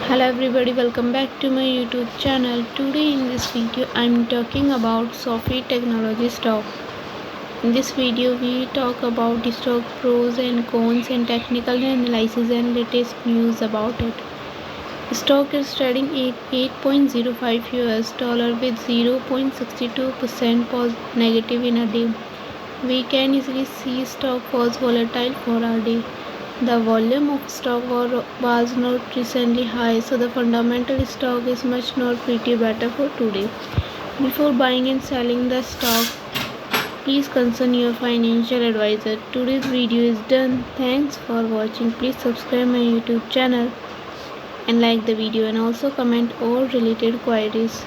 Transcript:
Hello everybody, welcome back to my YouTube channel. Today in this video I'm talking about SOFI Technologies stock. In this video we talk about the stock pros and cons and technical analysis and latest news about it. The stock is trading at 8.05 US dollar with 0.62% negative in a day. We can easily see stock was volatile for a day. The volume of stock was not recently high, so the fundamental stock is much not pretty better for today. Before buying and selling the stock, please consult your financial advisor. Today's video is done. Thanks for watching. Please subscribe my YouTube channel and like the video and also comment all related queries.